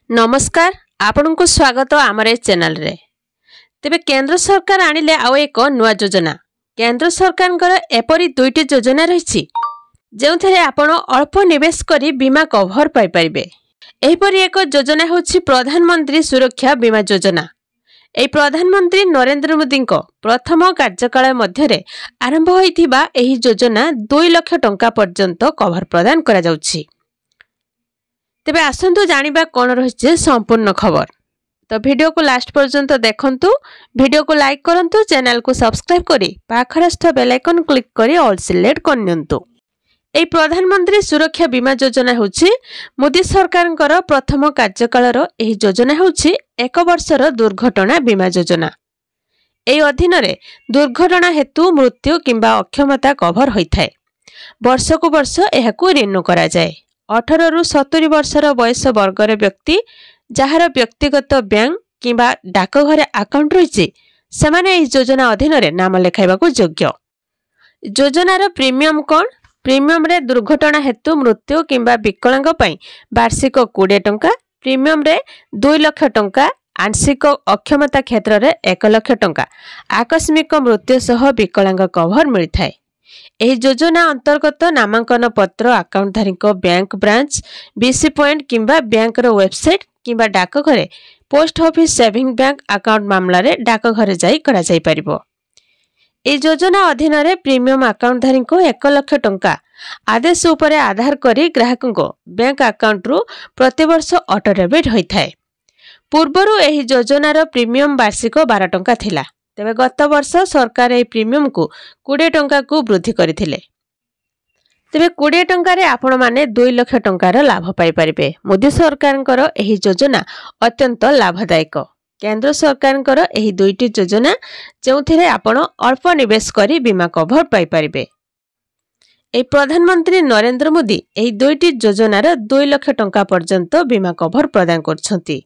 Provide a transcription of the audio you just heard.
नमस्कार आपण को स्वागत आमर चैनल रे। तेबे केंद्र सरकार आनिले आउ एक नुआ योजना। केंद्र सरकार एपरी दुईटी योजना रही जो आपण अल्प निवेश करी बीमा कवर पाई परिबे। एहीपरी एक योजना होछि प्रधानमंत्री सुरक्षा बीमा योजना। एही प्रधानमंत्री नरेंद्र मोदी प्रथम कार्यकाल मध्य आरंभ होइथिबा एही योजना 2 लाख टंका पर्यंत कवर प्रदान करा जाउछि। तेबे आसंतु जानिबा कोन रहिছে संपूर्ण खबर। तो वीडियो को लास्ट पर्यंत देखंतु, वीडियो को लाइक करंतु, चैनल को सब्सक्राइब करी पाखरस्थ बेल आइकन क्लिक करी ऑल सिलेक्ट करनियंतु। एही प्रधानमंत्री सुरक्षा बीमा योजना होछि मोदी सरकारनकर प्रथम कार्यकालर एही योजना होछि 1 वर्षर दुर्घटना बीमा योजना। एही अधीन रे दुर्घटना हेतु मृत्यु किंबा अक्षमता कवर होइथाय। वर्ष को वर्ष एहाकू रिन्यू करा जाय। 18 रु 70 वर्षर बयस वर्गर व्यक्ति जहार व्यक्तिगत बैंक किंबा डाकघर अकाउंट रही सेमाने इस योजना अधीन रे नाम लेखाइबाकू योग्य। योजनार प्रीमियम कौन? प्रीमियम रे दुर्घटना हेतु मृत्यु किंबा विकलांग पई वार्षिक 20 टंका, प्रीमियम रे 2 लाख टंका, आंशिक अक्षमता क्षेत्र रे 1 लाख टंका, आकस्मिक मृत्यु सह विकलांग कवर मिलथाय। एही योजना अंतर्गत नामांकन पत्र अकाउंटधारी बैंक ब्रांच, बीसी पॉइंट किंबा बैंक रो वेबसाइट किंबा डाकघरे post office saving bank account मामला रे डाकघरे जाई करा जाई परिबो। ए योजना अधीन रे प्रीमियम अकाउंटधारी को 1 लाख टंका आदेश उपरे आधार करी ग्राहक को बैंक अकाउंट रु प्रति वर्ष ऑटो डेबिट होइथाय। पूर्वरु एही योजनार प्रीमियम वार्षिक 12 टंका थिला। तेबे गत वर्ष सरकार ए प्रीमियम को 20 टंका को वृद्धि करथिले। तेबे 20 टंका रे आपण माने 2 लाख टंकार लाभ पाई परिबे। मोदी सरकारनकर एही योजना अत्यंत लाभदायक। केंद्र सरकारनकर एही दुईटी योजना जेउथिरे आपण अल्प निवेश करी बीमा कवर पाई परिबे। ए प्रधानमंत्री नरेंद्र मोदी एही दुईटी योजनार 2 लाख टंका पर्यंत बीमा कवर प्रदान करछंती।